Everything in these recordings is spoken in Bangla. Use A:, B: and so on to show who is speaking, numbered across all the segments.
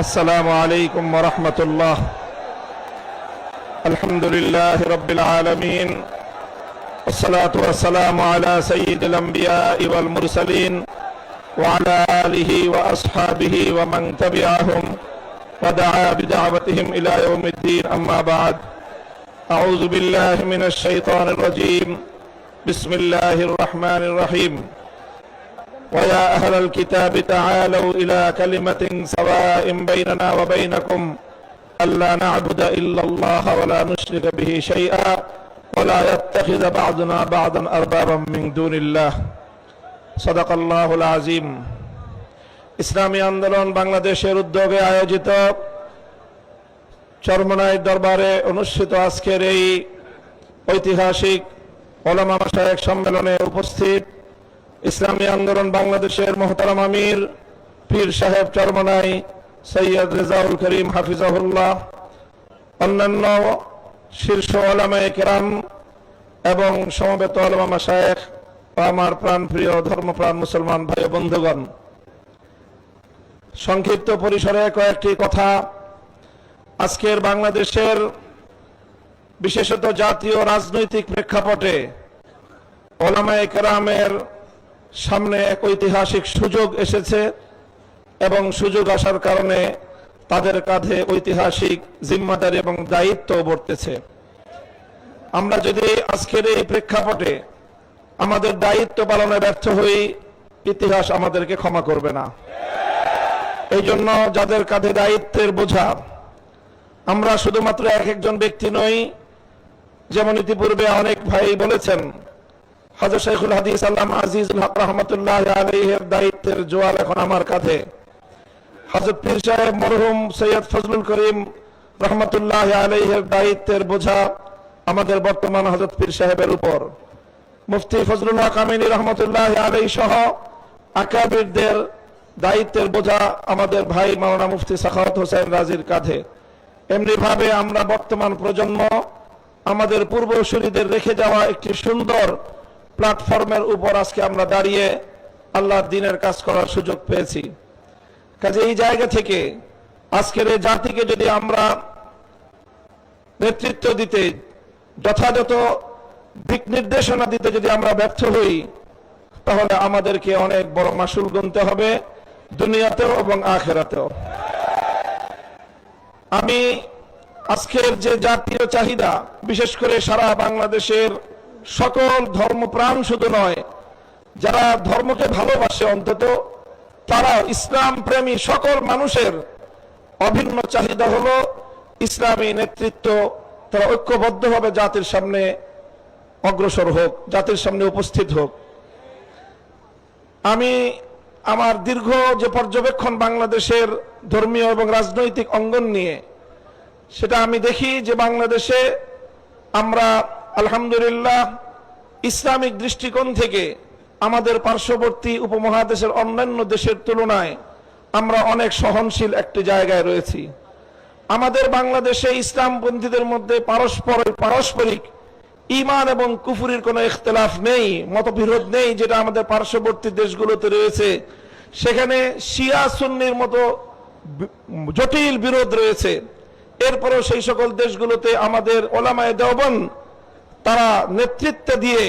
A: السلام عليكم ورحمة الله. الحمد لله رب العالمين، والصلاة والسلام على سيد الأنبياء والمرسلين وعلى آله وأصحابه ومن تبعهم ودعا بدعوتهم إلى يوم الدين. أما بعد، أعوذ بالله من الشيطان الرجيم. بسم الله الرحمن الرحيم. ويا أهل الكتاب تعالوا إلى كلمة سواء بيننا وبينكم ألا نعبد إلا الله ولا نشرك به شيئا ولا يتخذ بعضنا بعضا أربابا من دون الله. صدق الله العظيم. ইসলামী আন্দোলন বাংলাদেশের উদ্যোগে আয়োজিত চরমনাই দরবারে অনুষ্ঠিত আজকের এই ঐতিহাসিক ওলামা মাশায়েখ সম্মেলনে উপস্থিত ইসলামী আন্দোলন বাংলাদেশের মোহতারাম আমির পীর সাহেব চরমনাই সৈয়দ রেজাউল করিম হাফিজাহুল্লাহ, অন্যান্য শীর্ষ ওলামায়ে কেরাম এবং সমবেত ওলামা মাশায়েখ ও আমার প্রাণপ্রিয় ধর্মপ্রাণ মুসলমান ভাই বন্ধুগণ, সংক্ষিপ্ত পরিসরে কয়েকটি কথা। আজকের বাংলাদেশের বিশেষত জাতীয় রাজনৈতিক প্রেক্ষাপটে ওলামায়ে কেরামের সামনে এক ঐতিহাসিক সুযোগ এসেছে এবং সুযোগ আসার কারণে তাদের কাঁধে ঐতিহাসিক জিম্মাদারি এবং দায়িত্ব বর্তেছে। আমরা যদি আজকের এই প্রেক্ষাপটে আমাদের দায়িত্ব পালনে ব্যর্থ হই, ইতিহাস আমাদেরকে ক্ষমা করবে না। এই জন্য যাদের কাঁধে দায়িত্বের বোঝা, আমরা শুধুমাত্র এক একজন ব্যক্তি নই। যেমন ইতিপূর্বে অনেক ভাই বলেছেন, হযরত শাইখুল হাদিস আল্লামা আজিজুল হক রাহমাতুল্লাহ আলাইহির দায়িত্বের জোয়াল এখন আমার কাঁধে। হযরত পীর সাহেব মরহুম সৈয়দ ফজলুল করিম রাহমাতুল্লাহ আলাইহির দায়িত্বের বোঝা আমাদের বর্তমান হযরত পীর সাহেবের উপর। মুফতি ফজলুল হক আমিনী রাহমাতুল্লাহ আলাইহি সহ আকাবিরদের দায়িত্বের বোঝা আমাদের ভাই মাওলানা মুফতি সাখাওয়াত হোসেন রাজির কাঁধে। এমনি ভাবে আমরা বর্তমান প্রজন্ম আমাদের পূর্বসূরীদের রেখে যাওয়া একটি সুন্দর প্ল্যাটফর্মের উপর আজকে আমরা দাঁড়িয়ে আল্লাহর দ্বীনের কাজ করার সুযোগ পেয়েছি। কাজে এই জায়গা থেকে আজকের এই জাতিকে যদি আমরা নেতৃত্ব দিতে, যথাযথ দিক নির্দেশনা দিতে যদি আমরা ব্যর্থ হই, তাহলে আমাদেরকে অনেক বড় মাসুল গুনতে হবে, দুনিয়াতেও এবং আখিরাতেও। আমি আজকের যে জাতীয় চাহিদা, বিশেষ করে সারা বাংলাদেশের সকল ধর্মপ্রাণ শুধু নয়, যারা ধর্মকে ভালোবাসে অন্তত তারা ইসলাম প্রেমী সকল মানুষের অভিন্ন চাহিদা হলো ইসলামী নেতৃত্ব তারা ঐক্যবদ্ধভাবে জাতির সামনে অগ্রসর হোক, জাতির সামনে উপস্থিত হোক। আমি আমার দীর্ঘ যে পর্যবেক্ষণ বাংলাদেশের ধর্মীয় এবং রাজনৈতিক অঙ্গন নিয়ে, সেটা আমি দেখি যে বাংলাদেশে আমরা আলহামদুলিল্লাহ ইসলামিক দৃষ্টিকোণ থেকে আমাদের পার্শ্ববর্তী উপমহাদেশের অন্যান্য দেশের তুলনায় আমরা অনেক সহনশীল একটি জায়গায় রয়েছি। আমাদের বাংলাদেশে ইসলামপন্থীদের মধ্যে পারস্পরিক ঈমান এবং কুফরির কোনো ইখতিলাফ নেই, মতবিরোধ নেই, যেটা আমাদের পার্শ্ববর্তী দেশগুলোতে রয়েছে। সেখানে শিয়া সুন্নির মতো জটিল বিরোধ রয়েছে। এরপরও সেই সকল দেশগুলোতে আমাদের ওলামায়ে দেওবন্দ তারা নেতৃত্ব দিয়ে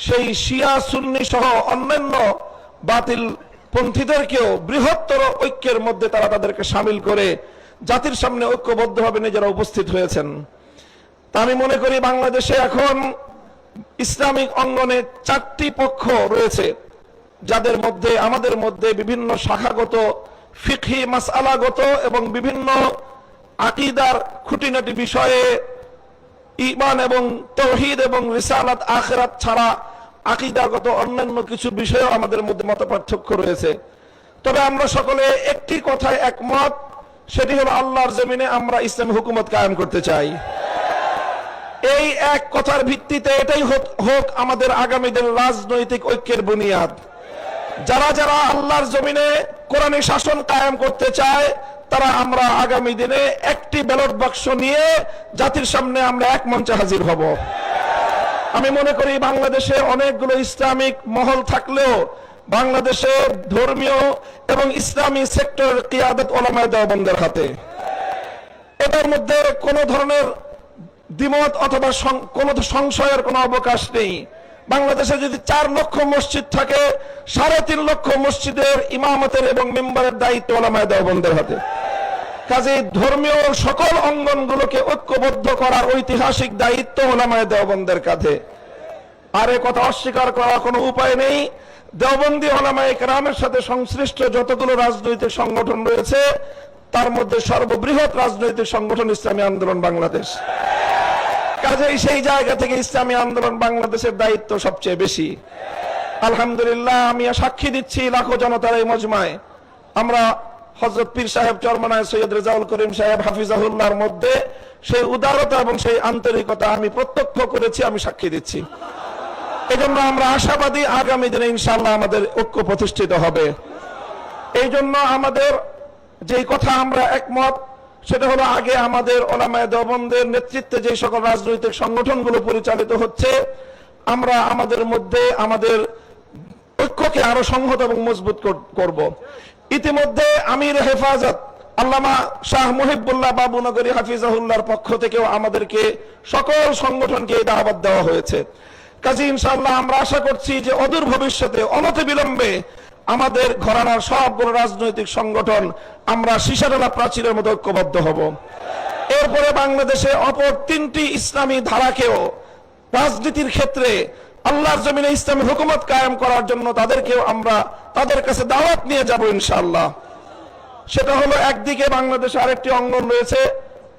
A: সেই শিয়া সুন্নি সহ অন্যান্য বাতিল পন্থীদেরকেও বৃহত্তর ঐক্যের মধ্যে তারা তাদেরকে সামিল করে জাতির সামনে ঐক্যবদ্ধভাবে নিজেরা উপস্থিত হয়েছেন। তা আমি মনে করি বাংলাদেশে এখন ইসলামিক অঙ্গনে চারটি পক্ষ রয়েছে, যাদের মধ্যে আমাদের মধ্যে বিভিন্ন শাখাগত, ফিকহি মাসআলাগত এবং বিভিন্ন আকীদার খুঁটিনাটি বিষয়ে ঈমান এবং তাওহীদ এবং রিসালাত আখিরাত ছাড়া আকীদাগত অন্যান্য কিছু বিষয়েও আমাদের মধ্যে মতপার্থক্য রয়েছে। তবে আমরা সকলে একটি কথায় একমত, সেটি হলো আল্লাহর জমিনে আমরা ইসলামী হুকুমত কায়েম করতে চাই। এই এক কথার ভিত্তিতে এটাই হোক আমাদের আগামী দিনের রাজনৈতিক ঐক্যের বুনিয়াদ। যারা যারা আল্লাহর জমিনে কোরআনী শাসন কায়েম করতে চায়, তারা আমরা আগামী দিনে একটি ব্যালট বাক্স নিয়ে জাতির সামনে আমরা এক মঞ্চে হাজির হব। আমি মনে করি বাংলাদেশে অনেকগুলো ইসলামিক মহল থাকলেও বাংলাদেশে ধর্মীয় এবং ইসলামী সেক্টর কিয়াদত ওলামায়ে দেওবন্দের হাতে। এটার মধ্যে কোনো ধরনের দ্বিমত অথবা কোনো সংশয়ের কোনো অবকাশ নেই। বাংলাদেশে যদি 4 লক্ষ মসজিদ থাকে, 3.5 লক্ষ মসজিদের ইমামতের এবং মেম্বারের দায়িত্ব ওলামায়ে দেওবন্দের হাতে। কাজেই ধর্মীয় সকল অঙ্গনগুলোকে ঐক্যবদ্ধ করার ঐতিহাসিক দায়িত্ব ওলামায়ে দেওবন্দের কাঁধে। আর এ কথা অস্বীকার করার কোনো উপায় নেই। দেওবন্দি ওলামায়ে কেরামের সাথে সংশ্লিষ্ট যতগুলো রাজনৈতিক সংগঠন রয়েছে, তার মধ্যে সর্ববৃহৎ রাজনৈতিক সংগঠন ইসলামী আন্দোলন বাংলাদেশ। কাজেই সেই জায়গা থেকে ইসলামী আন্দোলন বাংলাদেশের দায়িত্ব সবচেয়ে বেশি। আলহামদুলিল্লাহ, আমি সাক্ষী দিচ্ছি লাখো জনতার এই মজমায় আমরা হযরত পীর সাহেব চরমনায় সৈয়দ রেজাউল করিম সাহেব হাফিজাহুল্লাহর মধ্যে সেই উদারতা এবং সেই আন্তরিকতা আমি প্রত্যক্ষ করেছি, আমি সাক্ষী দিচ্ছি। এজন্য আমরা আশাবাদী আগামী দিনে ইনশাআল্লাহ আমাদের ঐক্য প্রতিষ্ঠিত হবে। এই জন্য আমাদের যেই কথা আমরা একমত, সেটা হলো আগে আমাদের ওলামায়ে দেওবন্দের নেতৃত্বে যে সকল রাজনৈতিক সংগঠনগুলো পরিচালিত হচ্ছে, আমরা আমাদের মধ্যে আমাদের ঐক্যকে আরো সংহত এবং মজবুত করব। ইতিমধ্যে আমির হেফাজত আল্লামা শাহ মুহিবুল্লাহ বাবুনগরী হাফিজাহুল্লাহর পক্ষ থেকেও আমাদেরকে সকল সংগঠনকে এই দাওয়াত দেওয়া হয়েছে। কাজে ইনশাআল্লাহ আমরা আশা করছি যে অদূর ভবিষ্যতে অনতিবিলম্বে আমাদের ঘরানার সবগুলো রাজনৈতিক সংগঠন আমরা সীসাডালা প্রাচীরের মতো ঐক্যবদ্ধ হব। এরপরে বাংলাদেশে অপর 3টি ইসলামী ধারাকেও রাজনীতির ক্ষেত্রে আল্লাহর জমিনে ইসলামী হুকুমত কায়েম করার জন্য তাদেরকেও আমরা তাদের কাছে দাওয়াত নিয়ে যাব ইনশাআল্লাহ। সেটা হলো, একদিকে বাংলাদেশে আরেকটি অঙ্গন রয়েছে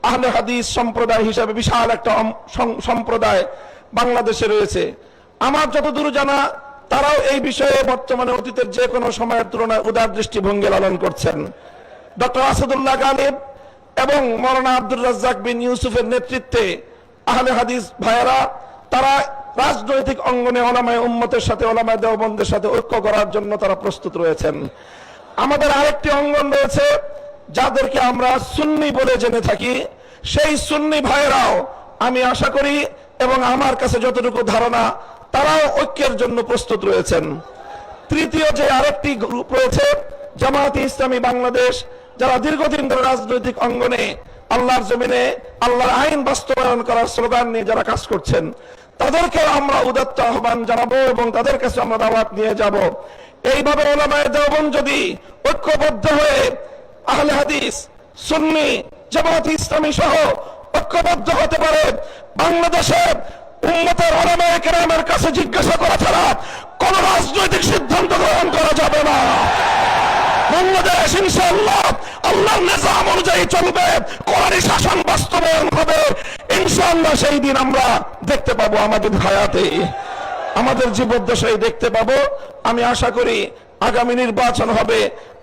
A: আহলে হাদিস সম্প্রদায় হিসাবে বিশাল একটা সম্প্রদায় বাংলাদেশে রয়েছে। আমার যতদূর জানা, তারাও এই বিষয়ে বর্তমানে অতীতের যে কোনো সময়ের তুলনায় উদার দৃষ্টিভঙ্গি লালন করছেন। ডক্টর আসাদুল্লাহ গালিব এবং মৌলানা আব্দুর রাজ্জাক বিন ইউসুফের নেতৃত্বে আহলে হাদিস ভাইয়েরা তারা রাজনৈতিক অঙ্গনে ওলামায়ে উম্মতের সাথে ওলামায়ে দেওবন্দের সাথে ঐক্য করার জন্য তারা প্রস্তুত রয়েছেন। আমাদের আরেকটি অঙ্গন রয়েছে যাদেরকে আমরা সুন্নি বলে জেনে থাকি, সেই সুন্নি ভাইয়েরাও আমি আশা করি এবং আমার কাছে যতটুকু ধারণা, তারাও ঐক্যের জন্য প্রস্তুত রয়েছেন। তৃতীয় যে আরেকটি গ্রুপ রয়েছে জামায়াতে ইসলামী বাংলাদেশ, যারা দীর্ঘদিন ধরে রাজনৈতিক অঙ্গনে আল্লাহর জমিনে আল্লাহর আইন বাস্তবায়ন করার স্লোগান নিয়ে যারা কাজ করছেন, তাদেরকে আমরা উদাত্ত আহ্বান জানাবো এবং তাদের কাছে আমরা দাওয়াত নিয়ে যাব। এইভাবে ওলামায়ে দেওবন্দ যদি ঐক্যবদ্ধ হয়ে আহলে হাদিস, সুন্নি, জামায়াতে ইসলামী সহ ঐক্যবদ্ধ হতে পারে, বাংলাদেশে উম্মতের ওলামায়ে কেরামের কাছে জিজ্ঞাসা করা ছাড়া কোন রাজনৈতিক সিদ্ধান্ত গ্রহণ করা যাবে না। বাংলাদেশ ইনশাআল্লাহ আল্লাহর নিজাম অনুযায়ী চলবে, কোরআনী শাসন বাস্তবায়ন হবে ইনশাআল্লাহ। সেই দিন আমরা দেখতে পাবো, আমাদের হায়াতে, আমাদের জীবদ্দশায় দেখতে পাবো। আমি আশা করি আগামী নির্বাচন হবে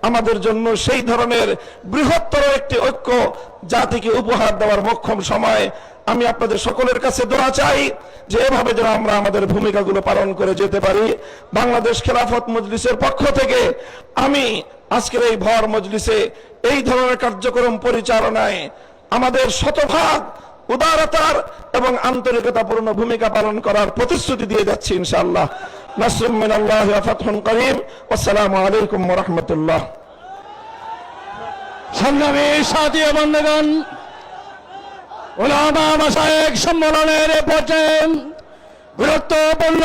A: আমাদের জন্য সেই ধরনের বৃহত্তর একটি ঐক্য জাতিকে উপহার দেওয়ার মোক্ষম সময়। আমি আপনাদের সকলের কাছে দোয়া চাই যে এভাবে যেন আমরা আমাদের ভূমিকাগুলো পালন করে যেতে পারি। বাংলাদেশ খেলাফত মজলিসের পক্ষ থেকে আমি আজকের এই ভর মজলিসে এই ধরনের কার্যক্রম পরিচালনায় আমাদের শতভাগ উদারতার এবং আন্তরিকতাপূর্ণ ভূমিকা পালন করার প্রতিশ্রুতি দিয়ে যাচ্ছি ইনশাআল্লাহ। নাসরুম মিনাল্লাহি ওয়া ফাতহুন করিম। আসসালামু আলাইকুম ওয়া রাহমাতুল্লাহ।
B: সংগ্রামী সাথী ও বন্ধুগণ, উলামা মাশায়েখ সম্মেলনের পর্যায়ে গুরুত্বপূর্ণ